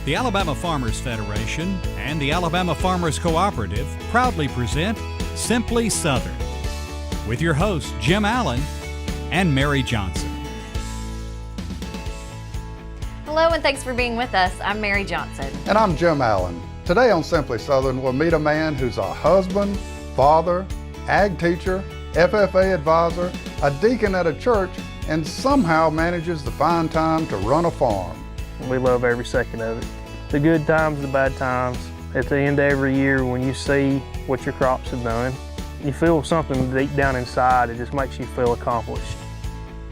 The Alabama Farmers Federation and the Alabama Farmers Cooperative proudly present Simply Southern with your hosts Jim Allen and Mary Johnson. Hello and thanks for being with us. I'm Mary Johnson. And I'm Jim Allen. Today on Simply Southern, we'll meet a man who's a husband, father, ag teacher, FFA advisor, a deacon at a church, and somehow manages to find time to run a farm. We love every second of it. The good times, the bad times. At the end of every year when you see what your crops have done, you feel something deep down inside. It just makes you feel accomplished.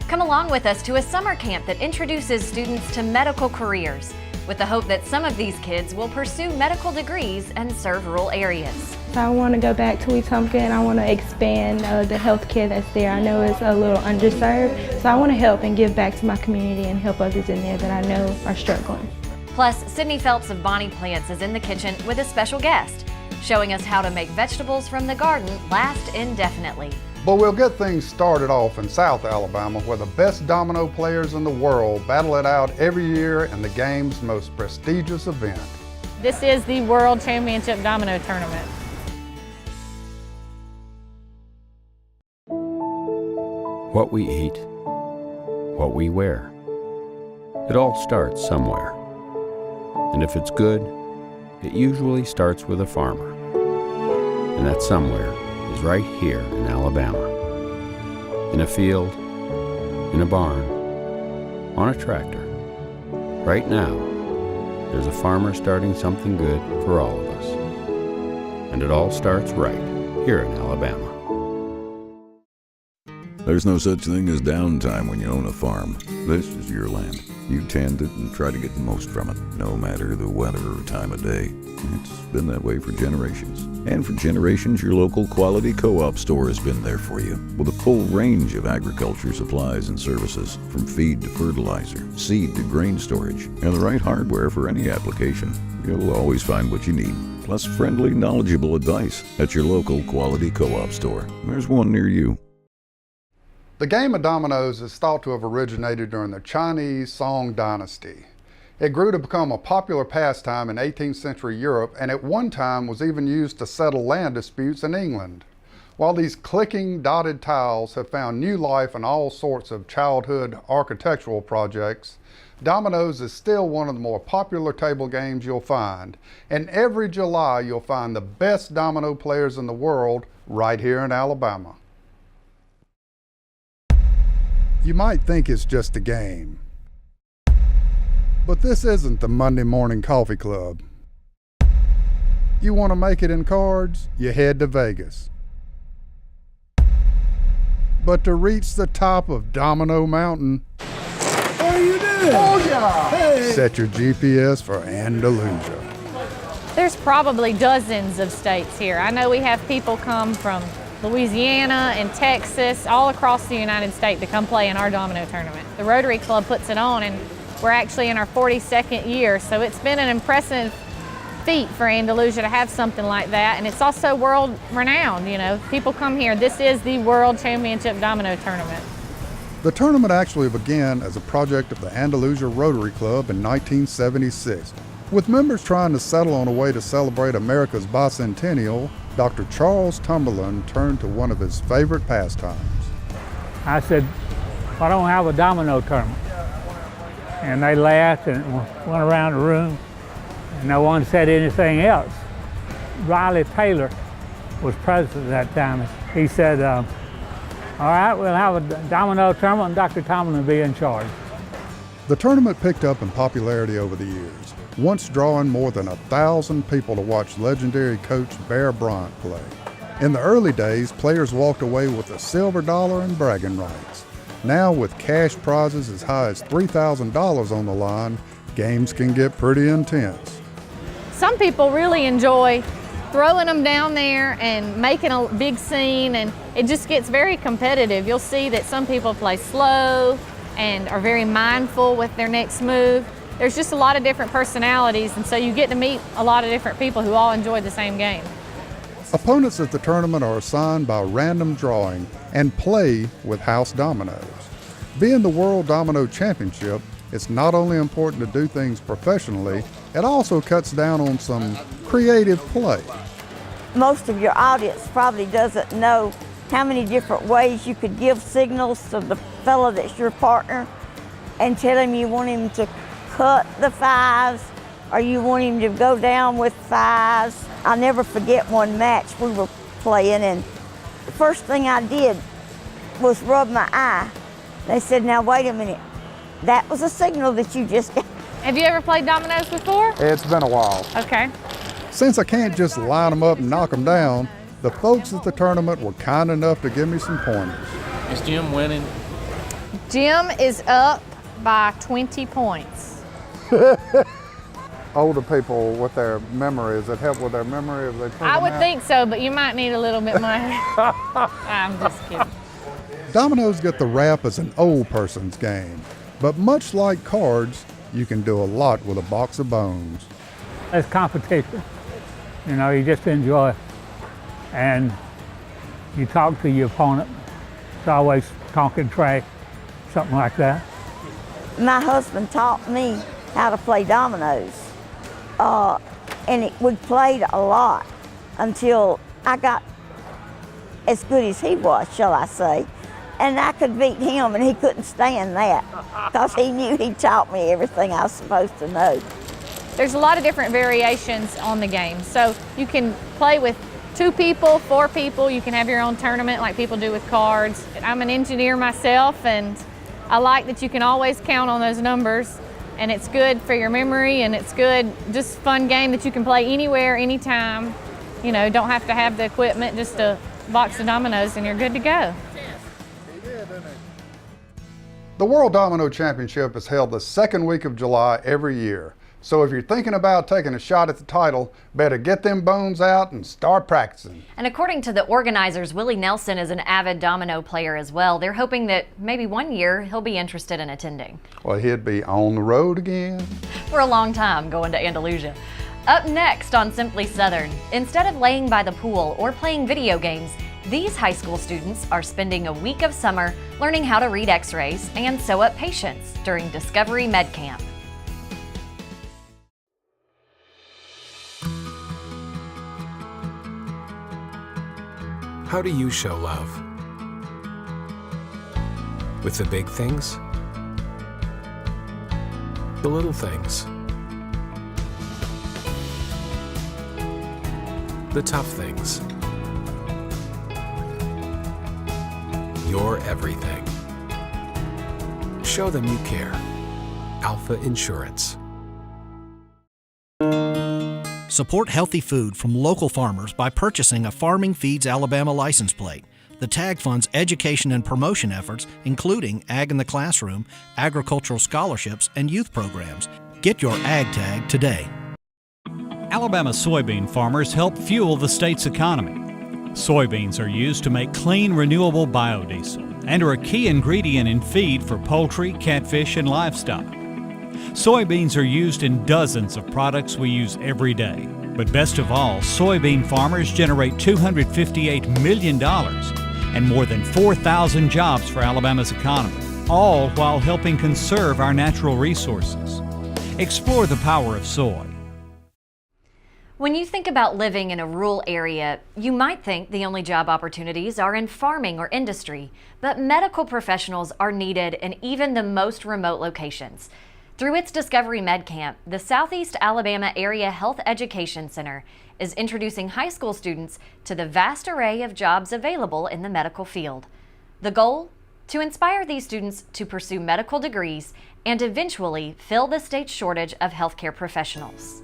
Come along with us to a summer camp that introduces students to medical careers with the hope that some of these kids will pursue medical degrees and serve rural areas. I want to go back to Wetumpka and I want to expand the health care that's there. I know it's a little underserved, so I want to help and give back to my community and help others in there that I know are struggling. Plus, Sidney Phelps of Bonnie Plants is in the kitchen with a special guest, showing us how to make vegetables from the garden last indefinitely. But we'll get things started off in South Alabama, where the best domino players in the world battle it out every year in the game's most prestigious event. This is the World Championship Domino Tournament. What we eat, what we wear. It all starts somewhere. And if it's good, it usually starts with a farmer. And that somewhere is right here in Alabama. In a field, in a barn, on a tractor. Right now, there's a farmer starting something good for all of us. And it all starts right here in Alabama. There's no such thing as downtime when you own a farm. This is your land. You tend it and try to get the most from it, no matter the weather or time of day. It's been that way for generations. And for generations, your local quality co-op store has been there for you, with a full range of agriculture supplies and services, from feed to fertilizer, seed to grain storage, and the right hardware for any application. You'll always find what you need, plus friendly, knowledgeable advice at your local quality co-op store. There's one near you. The game of dominoes is thought to have originated during the Chinese Song dynasty. It grew to become a popular pastime in 18th century Europe, and at one time was even used to settle land disputes in England. While these clicking dotted tiles have found new life in all sorts of childhood architectural projects, dominoes is still one of the more popular table games you'll find. And every July you'll find the best domino players in the world right here in Alabama. You might think it's just a game, but this isn't the Monday Morning Coffee Club. You want to make it in cards, you head to Vegas. But to reach the top of Domino Mountain, what are you doing? Oh yeah! Hey. Set your GPS for Andalusia. There's probably dozens of states here. I know we have people come from Louisiana and Texas, all across the United States to come play in our domino tournament. The Rotary Club puts it on, and we're actually in our 42nd year, so it's been an impressive feat for Andalusia to have something like that, and it's also world renowned. You know, people come here. This is the World Championship Domino Tournament. The tournament actually began as a project of the Andalusia Rotary Club in 1976. With members trying to settle on a way to celebrate America's bicentennial, Dr. Charles Tumberland turned to one of his favorite pastimes. I said, why don't we have a domino tournament? And they laughed and went around the room, and no one said anything else. Riley Taylor was president at that time. He said, all right, we'll have a domino tournament and Dr. Tumberland will be in charge. The tournament picked up in popularity over the years, once drawing more than 1,000 people to watch legendary coach Bear Bryant play. In the early days, players walked away with a silver dollar and bragging rights. Now, with cash prizes as high as $3,000 on the line, games can get pretty intense. Some people really enjoy throwing them down there and making a big scene, and it just gets very competitive. You'll see that some people play slow and are very mindful with their next move. There's just a lot of different personalities, and so you get to meet a lot of different people who all enjoy the same game. Opponents at the tournament are assigned by random drawing and play with house dominoes. Being the World Domino Championship, It's not only important to do things professionally, it also cuts down on some creative play. Most of your audience probably doesn't know how many different ways you could give signals to the fellow that's your partner and tell him you want him to cut the fives or you want him to go down with fives. I'll never forget one match we were playing, and the first thing I did was rub my eye. They said, now wait a minute, that was a signal that you just got. Have you ever played dominoes before? It's been a while. Okay. Since I can't just line them up and knock them down, the folks at the tournament were kind enough to give me some pointers. Is Jim winning? Jim is up by 20 points. Older people with their memory, does it help with their memory? If they print I them would out? think so, but you might need a little bit more. I'm just kidding. Dominoes get the rap as an old person's game, but much like cards, you can do a lot with a box of bones. It's competition. You know, you just enjoy it. And you talk to your opponent. It's always talking trash, something like that. My husband taught me how to play dominoes. We played a lot until I got as good as he was, shall I say. And I could beat him, and he couldn't stand that because he knew he taught me everything I was supposed to know. There's a lot of different variations on the game. So you can play with 2 people, 4 people. You can have your own tournament like people do with cards. I'm an engineer myself, and I like that you can always count on those numbers, and it's good for your memory, and it's good, just fun game that you can play anywhere, anytime. You know, don't have to have the equipment, just a box of dominoes and you're good to go. The World Domino Championship is held the second week of July every year. So if you're thinking about taking a shot at the title, better get them bones out and start practicing. And according to the organizers, Willie Nelson is an avid domino player as well. They're hoping that maybe one year he'll be interested in attending. Well, he'd be on the road again. For a long time going to Andalusia. Up next on Simply Southern, instead of laying by the pool or playing video games, these high school students are spending a week of summer learning how to read x-rays and sew up patients during Discovery Med Camp. How do you show love? With the big things? The little things? The tough things? Your everything. Show them you care. Alpha Insurance. Support healthy food from local farmers by purchasing a Farming Feeds Alabama license plate. The tag funds education and promotion efforts, including Ag in the Classroom, agricultural scholarships, and youth programs. Get your Ag tag today. Alabama soybean farmers help fuel the state's economy. Soybeans are used to make clean, renewable biodiesel and are a key ingredient in feed for poultry, catfish, and livestock. Soybeans are used in dozens of products we use every day. But best of all, soybean farmers generate $258 million and more than 4,000 jobs for Alabama's economy, all while helping conserve our natural resources. Explore the power of soy. When you think about living in a rural area, you might think the only job opportunities are in farming or industry, but medical professionals are needed in even the most remote locations. Through its Discovery Med Camp, the Southeast Alabama Area Health Education Center is introducing high school students to the vast array of jobs available in the medical field. The goal? To inspire these students to pursue medical degrees and eventually fill the state's shortage of healthcare professionals.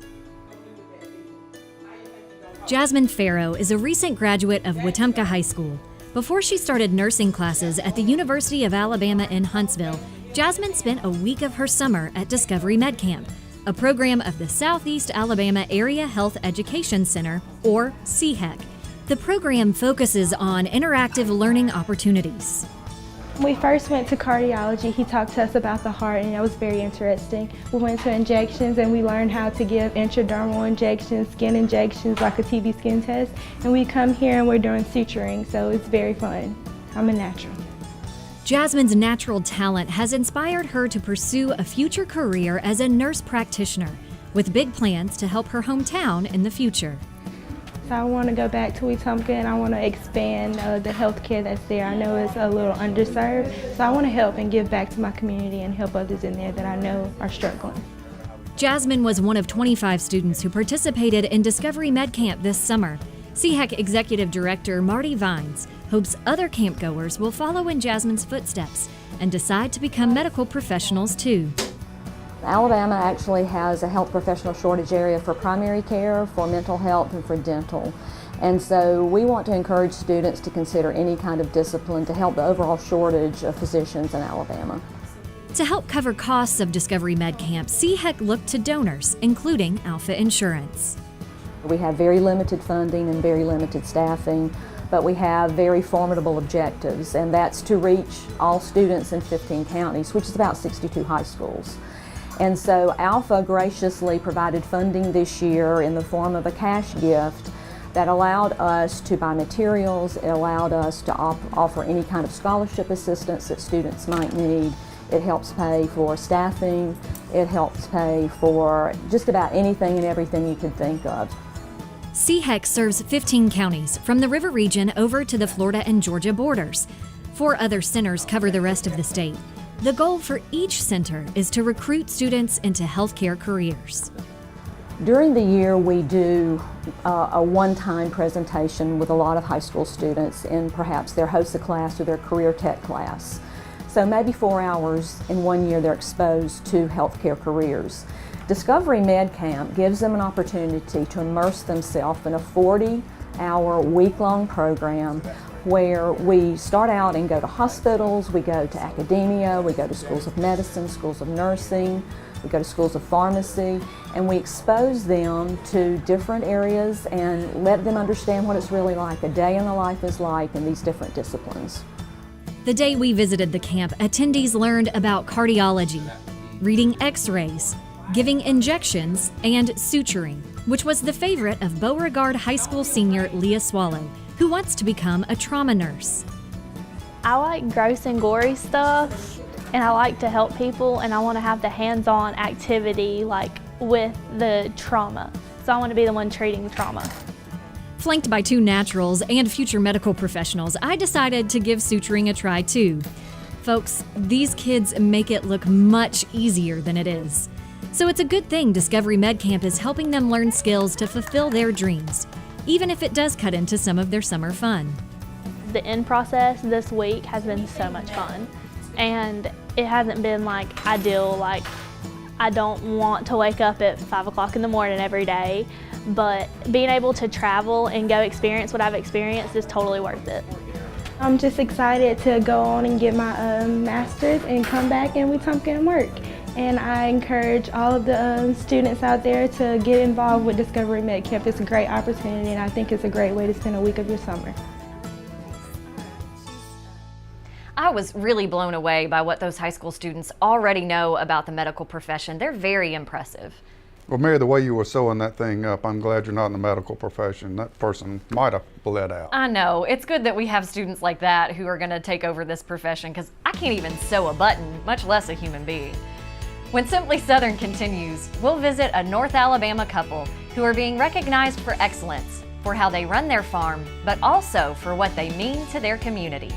Jasmine Farrow is a recent graduate of Wetumpka High School. Before she started nursing classes at the University of Alabama in Huntsville, Jasmine spent a week of her summer at Discovery Med Camp, a program of the Southeast Alabama Area Health Education Center, or CHEC. The program focuses on interactive learning opportunities. When we first went to cardiology, he talked to us about the heart, and that was very interesting. We went to injections, and we learned how to give intradermal injections, skin injections, like a TB skin test. And we come here and we're doing suturing, so it's very fun. I'm a natural. Jasmine's natural talent has inspired her to pursue a future career as a nurse practitioner, with big plans to help her hometown in the future. So I want to go back to Wetumpka and I want to expand the health care that's there. I know it's a little underserved, so I want to help and give back to my community and help others in there that I know are struggling. Jasmine was one of 25 students who participated in Discovery Med Camp this summer. CHEC Executive Director Marty Vines hopes other campgoers will follow in Jasmine's footsteps and decide to become medical professionals too. Alabama actually has a health professional shortage area for primary care, for mental health, and for dental. And so we want to encourage students to consider any kind of discipline to help the overall shortage of physicians in Alabama. To help cover costs of Discovery Med Camp, CHEC looked to donors, including Alpha Insurance. We have very limited funding and very limited staffing, but we have very formidable objectives, and that's to reach all students in 15 counties, which is about 62 high schools. And so Alpha graciously provided funding this year in the form of a cash gift that allowed us to buy materials, it allowed us to offer any kind of scholarship assistance that students might need. It helps pay for staffing, it helps pay for just about anything and everything you can think of. CHEC serves 15 counties, from the River Region over to the Florida and Georgia borders. 4 other centers cover the rest of the state. The goal for each center is to recruit students into healthcare careers. During the year, we do a one-time presentation with a lot of high school students in perhaps their HOSA class or their career tech class. So maybe 4 hours in one year they're exposed to healthcare careers. Discovery Med Camp gives them an opportunity to immerse themselves in a 40-hour week-long program where we start out and go to hospitals, we go to academia, we go to schools of medicine, schools of nursing, we go to schools of pharmacy, and we expose them to different areas and let them understand what it's really like, a day in the life is like in these different disciplines. The day we visited the camp, attendees learned about cardiology, reading x-rays, giving injections, and suturing, which was the favorite of Beauregard High School senior Leah Swallow, who wants to become a trauma nurse. I like gross and gory stuff, and I like to help people, and I want to have the hands-on activity like with the trauma. So I want to be the one treating the trauma. Flanked by 2 naturals and future medical professionals, I decided to give suturing a try too. Folks, these kids make it look much easier than it is. So it's a good thing Discovery Med Camp is helping them learn skills to fulfill their dreams, even if it does cut into some of their summer fun. The end process this week has been so much fun, and it hasn't been like ideal, like I don't want to wake up at 5 o'clock in the morning every day, but being able to travel and go experience what I've experienced is totally worth it. I'm just excited to go on and get my master's and come back in Wetumpka and work. And I encourage all of the students out there to get involved with Discovery Med Camp. It's a great opportunity, and I think it's a great way to spend a week of your summer. I was really blown away by what those high school students already know about the medical profession. They're very impressive. Well, Mary, the way you were sewing that thing up, I'm glad you're not in the medical profession. That person might have bled out. I know. It's good that we have students like that who are going to take over this profession, because I can't even sew a button, much less a human being. When Simply Southern continues, we'll visit a North Alabama couple who are being recognized for excellence, for how they run their farm, but also for what they mean to their community.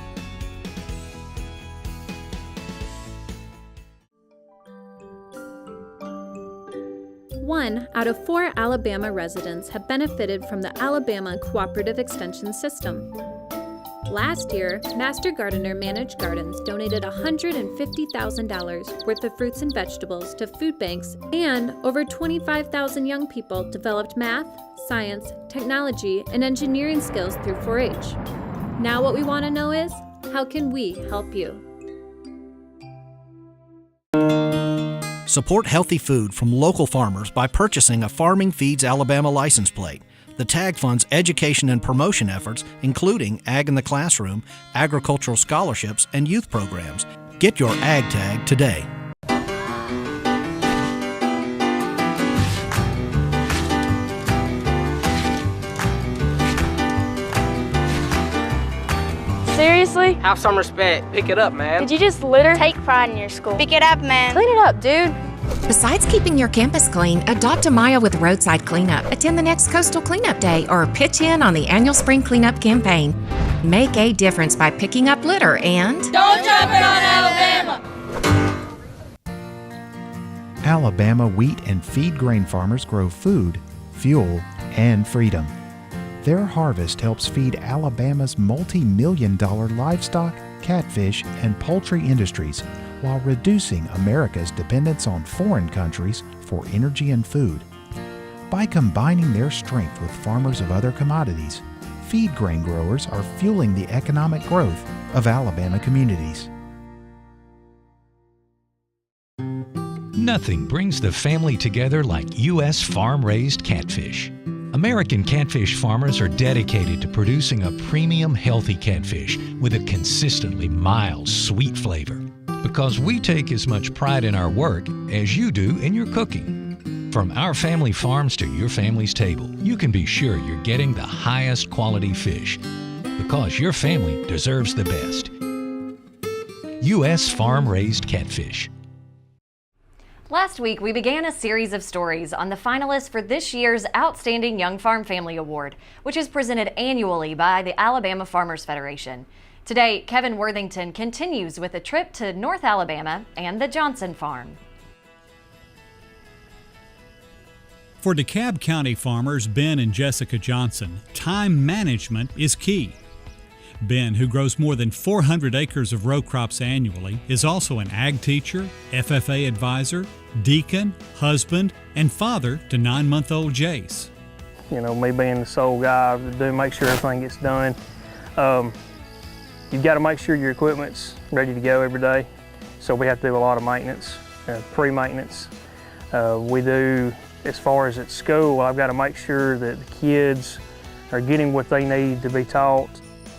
One out of 4 Alabama residents have benefited from the Alabama Cooperative Extension System. Last year, Master Gardener Managed Gardens donated $150,000 worth of fruits and vegetables to food banks, and over 25,000 young people developed math, science, technology, and engineering skills through 4-H. Now what we want to know is, how can we help you? Support healthy food from local farmers by purchasing a Farming Feeds Alabama license plate. The tag funds education and promotion efforts, including Ag in the Classroom, agricultural scholarships, and youth programs. Get your Ag tag today. Seriously? really? Have some respect. Pick it up, man. Did you just litter? Take pride in your school. Pick it up, man. Clean it up, dude. Besides keeping your campus clean, adopt a mile with roadside cleanup. Attend the next Coastal Cleanup Day or pitch in on the annual Spring Cleanup campaign. Make a difference by picking up litter and... Don't drop it on Alabama! Alabama wheat and feed grain farmers grow food, fuel, and freedom. Their harvest helps feed Alabama's multi-million-dollar livestock, catfish, and poultry industries while reducing America's dependence on foreign countries for energy and food. By combining their strength with farmers of other commodities, feed grain growers are fueling the economic growth of Alabama communities. Nothing brings the family together like U.S. farm-raised catfish. American catfish farmers are dedicated to producing a premium, healthy catfish with a consistently mild, sweet flavor. Because we take as much pride in our work as you do in your cooking. From our family farms to your family's table, you can be sure you're getting the highest quality fish. Because your family deserves the best. U.S. farm-raised catfish. Last week, we began a series of stories on the finalists for this year's Outstanding Young Farm Family Award, which is presented annually by the Alabama Farmers Federation. Today, Kevin Worthington continues with a trip to North Alabama and the Johnson Farm. For DeKalb County farmers Ben and Jessica Johnson, time management is key. Ben, who grows more than 400 acres of row crops annually, is also an ag teacher, FFA advisor, deacon, husband, and father to 9-month-old Jace. You know, me being the sole guy to make sure everything gets done. You've got to make sure your equipment's ready to go every day. So we have to do a lot of maintenance, pre-maintenance. We do, as far as at school, I've got to make sure that the kids are getting what they need to be taught.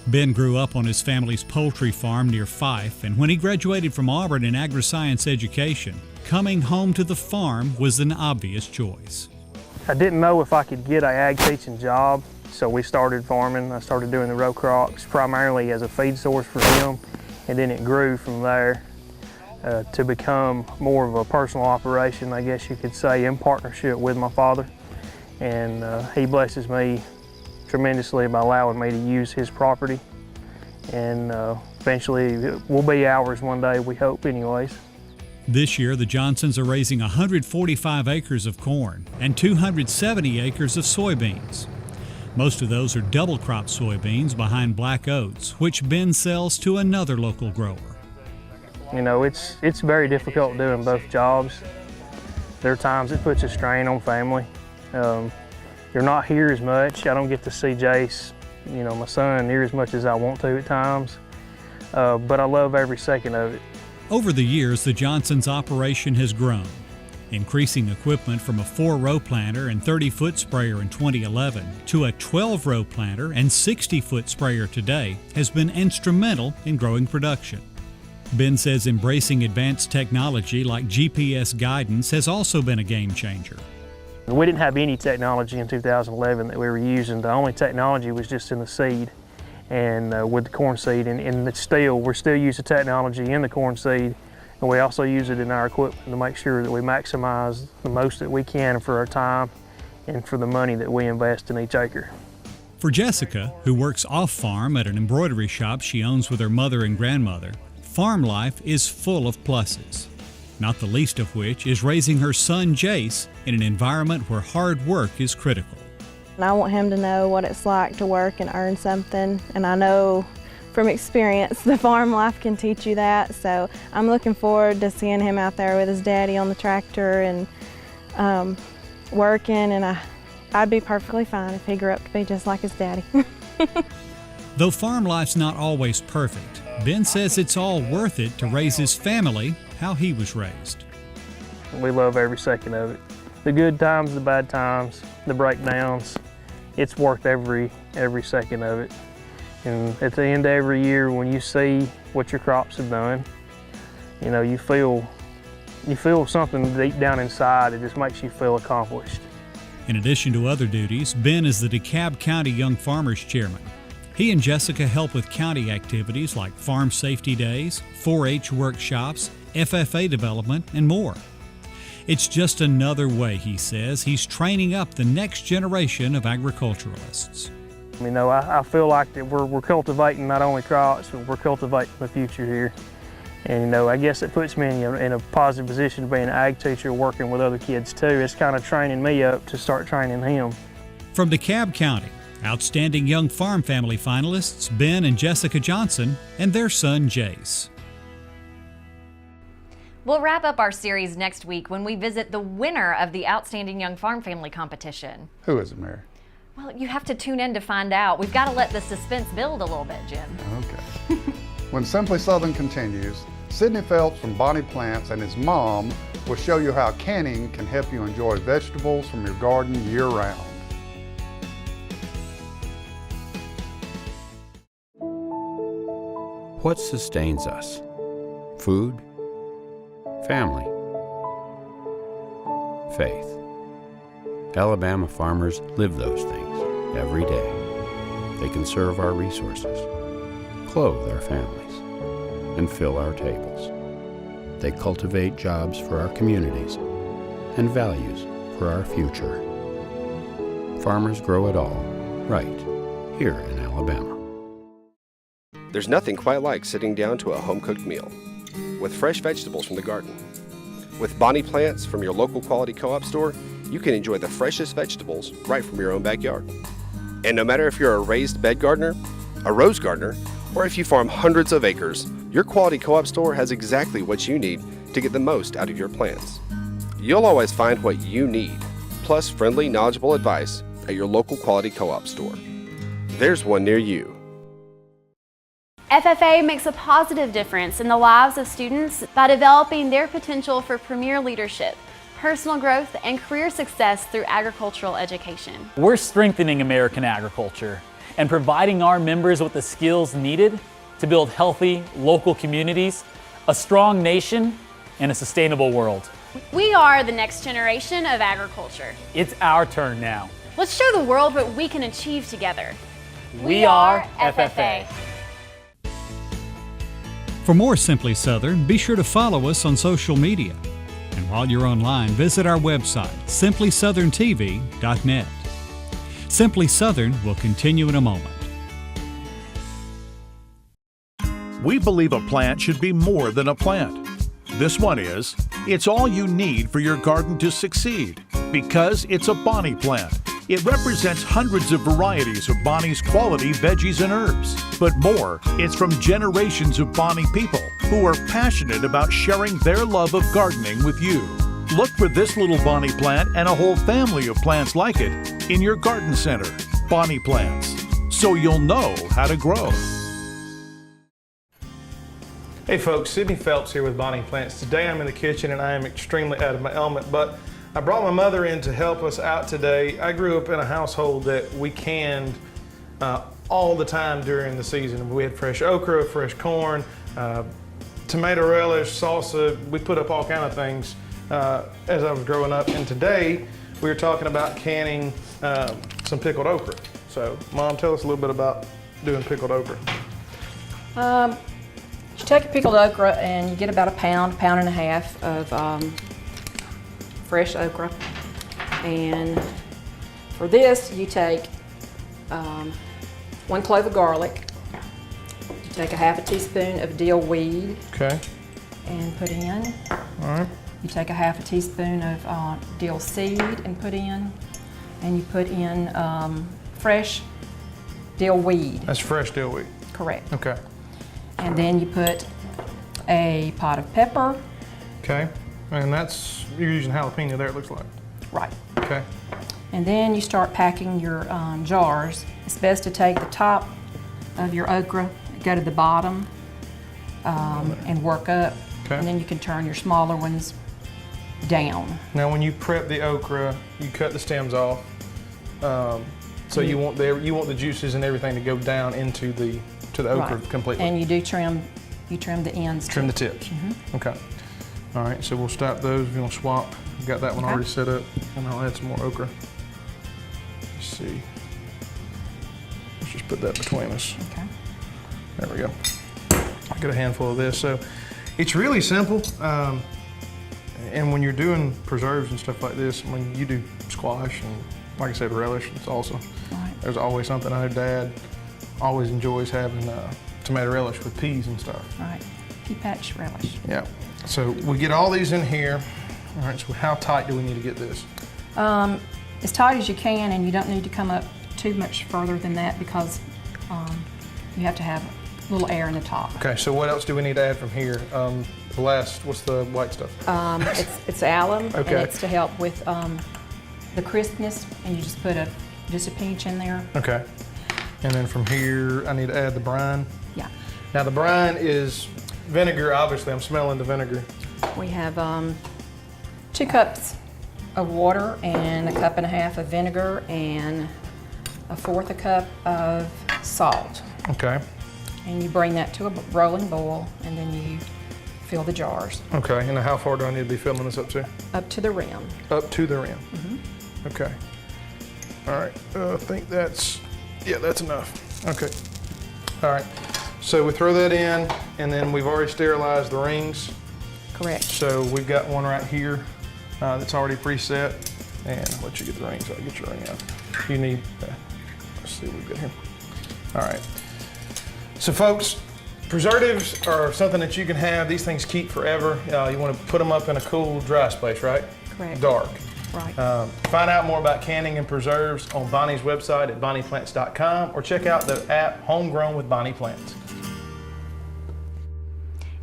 Ben grew up on his family's poultry farm near Fife, and when he graduated from Auburn in agri-science education, coming home to the farm was an obvious choice. I didn't know if I could get an ag teaching job, so we started farming. I started doing the row crops primarily as a feed source for him, and then it grew from there to become more of a personal operation, I guess you could say, in partnership with my father. And he blesses me tremendously by allowing me to use his property, and eventually it will be ours one day, we hope anyways. This year the Johnsons are raising 145 acres of corn and 270 acres of soybeans. Most of those are double crop soybeans behind black oats, which Ben sells to another local grower. You know, it's very difficult doing both jobs. There are times it puts a strain on family. You're not here as much. I don't get to see Jace, you know, my son, near as much as I want to at times, but I love every second of it. Over the years, the Johnsons' operation has grown. Increasing equipment from a 4-row planter and 30-foot sprayer in 2011 to a 12-row planter and 60-foot sprayer today has been instrumental in growing production. Ben says embracing advanced technology like GPS guidance has also been a game changer. We didn't have any technology in 2011 that we were using. The only technology was just in the seed and with the corn seed, and we're still using technology in the corn seed, and we also use it in our equipment to make sure that we maximize the most that we can for our time and for the money that we invest in each acre. For Jessica, who works off-farm at an embroidery shop she owns with her mother and grandmother, farm life is full of pluses, not the least of which is raising her son Jace in an environment where hard work is critical. I want him to know what it's like to work and earn something, and I know from experience the farm life can teach you that, so I'm looking forward to seeing him out there with his daddy on the tractor and working, and I'd be perfectly fine if he grew up to be just like his daddy. Though farm life's not always perfect, Ben says it's all worth it to raise his family how he was raised. We love every second of it. The good times, the bad times, the breakdowns, it's worth every second of it. And at the end of every year, when you see what your crops have done, you know, you feel something deep down inside. It just makes you feel accomplished. In addition to other duties, Ben is the DeKalb County Young Farmers Chairman. He and Jessica help with county activities like farm safety days, 4-H workshops, FFA development, and more. It's just another way, he says, he's training up the next generation of agriculturalists. You know, I feel like that we're cultivating not only crops, but we're cultivating the future here. And you know, I guess it puts me in a positive position to be an ag teacher working with other kids too. It's kind of training me up to start training him. From DeKalb County, outstanding young farm family finalists Ben and Jessica Johnson and their son Jace. We'll wrap up our series next week when we visit the winner of the Outstanding Young Farm Family competition. Who is it, Mary? Well, you have to tune in to find out. We've got to let the suspense build a little bit, Jim. Okay. When Simply Southern continues, Sidney Phelps from Bonnie Plants and his mom will show you how canning can help you enjoy vegetables from your garden year-round. What sustains us? Food? Family? Faith? Alabama farmers live those things every day. They conserve our resources, clothe our families, and fill our tables. They cultivate jobs for our communities and values for our future. Farmers grow it all, right here in Alabama. There's nothing quite like sitting down to a home-cooked meal with fresh vegetables from the garden. With Bonnie Plants from your local quality co-op store, you can enjoy the freshest vegetables right from your own backyard. And no matter if you're a raised bed gardener, a rose gardener, or if you farm hundreds of acres, your quality co-op store has exactly what you need to get the most out of your plants. You'll always find what you need, plus friendly, knowledgeable advice at your local quality co-op store. There's one near you. FFA makes a positive difference in the lives of students by developing their potential for premier leadership, personal growth, and career success through agricultural education. We're strengthening American agriculture and providing our members with the skills needed to build healthy local communities, a strong nation, and a sustainable world. We are the next generation of agriculture. It's our turn now. Let's show the world what we can achieve together. We are FFA. For more Simply Southern, be sure to follow us on social media. And while you're online, visit our website, simplysouthern.tv.net. Simply Southern will continue in a moment. We believe a plant should be more than a plant. This one is. It's all you need for your garden to succeed because it's a Bonnie plant. It represents hundreds of varieties of Bonnie's quality veggies and herbs. But more, it's from generations of Bonnie people who are passionate about sharing their love of gardening with you. Look for this little Bonnie plant and a whole family of plants like it in your garden center. Bonnie Plants, so you'll know how to grow. Hey folks, Sidney Phelps here with Bonnie Plants. Today I'm in the kitchen and I am extremely out of my element, but I brought my mother in to help us out today. I grew up in a household that we canned all the time during the season. We had fresh okra, fresh corn, tomato relish, salsa. We put up all kind of things as I was growing up. And today we were talking about canning some pickled okra. So Mom, tell us a little bit about doing pickled okra. You take a pickled okra and you get about a pound and a half of fresh okra. And for this, you take 1 clove of garlic. You take a half a teaspoon of dill weed. Okay. And put in. All right. You take a half a teaspoon of dill seed and put in. And you put in fresh dill weed. That's fresh dill weed? Correct. Okay. And then you put a pot of pepper. Okay. And that's, you're using jalapeno there, it looks like. Right. Okay. And then you start packing your jars. It's best to take the top of your okra, go to the bottom, and work up. Okay. And then you can turn your smaller ones down. Now when you prep the okra, you cut the stems off. So you want the juices and everything to go down into the okra completely. And you do trim the ends. Trim the tips. Mm-hmm. Okay. All right, so we'll stop those. We're gonna swap. We've got that one already set up, and I'll add some more okra. Let's see. Let's just just put that between us. Okay. There we go. I get a handful of this. So it's really simple. And when you're doing preserves and stuff like this, when you do squash and, like I said, relish, it's awesome. Right. There's always something. I know Dad always enjoys having tomato relish with peas and stuff. Right. Pea patch relish. Yeah. So we get all these in here. All right, so how tight do we need to get this? As tight as you can, and you don't need to come up too much further than that because you have to have a little air in the top. Okay, so what else do we need to add from here? The last, what's the white stuff? It's alum, Okay. and it's to help with the crispness, and you just put just a pinch in there. Okay. And then from here, I need to add the brine. Yeah. Now the brine is vinegar, obviously. I'm smelling the vinegar. We have 2 cups of water and 1.5 cups of vinegar and 1/4 cup of salt. Okay. And you bring that to a rolling boil, and then you fill the jars. Okay, and how far do I need to be filling this up to? Up to the rim. Up to the rim. Mm-hmm. Okay. All right, I think that's enough. Okay. All right, so we throw that in, and then we've already sterilized the rings. Correct. So we've got one right here that's already preset. And I'll let you get the rings out. Get your ring out. You need, let's see what we've got here. All right. So folks, preservatives are something that you can have. These things keep forever. You want to put them up in a cool, dry space, right? Correct. Dark. Right. Find out more about canning and preserves on Bonnie's website at bonnieplants.com or check out the app Homegrown with Bonnie Plants.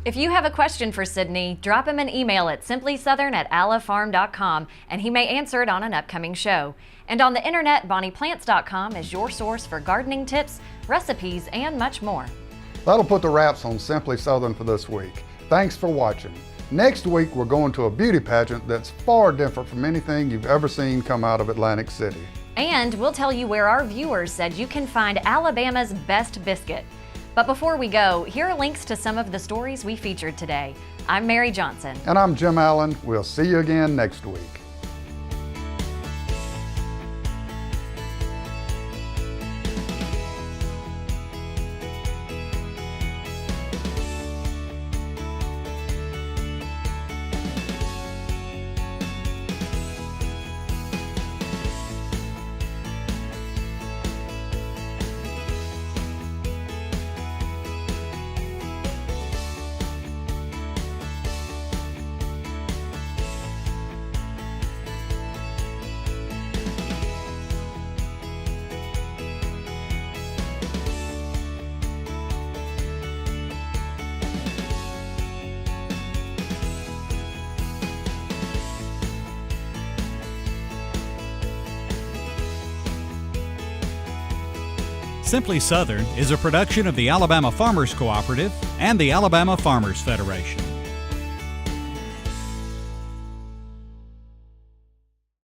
If you have a question for Sidney, drop him an email at simplysouthern@alafarm.com and he may answer it on an upcoming show. And on the internet, bonnieplants.com is your source for gardening tips, recipes, and much more. That'll put the wraps on Simply Southern for this week. Thanks for watching. Next week, we're going to a beauty pageant that's far different from anything you've ever seen come out of Atlantic City. And we'll tell you where our viewers said you can find Alabama's best biscuit. But before we go, here are links to some of the stories we featured today. I'm Mary Johnson. And I'm Jim Allen. We'll see you again next week. Simply Southern is a production of the Alabama Farmers Cooperative and the Alabama Farmers Federation.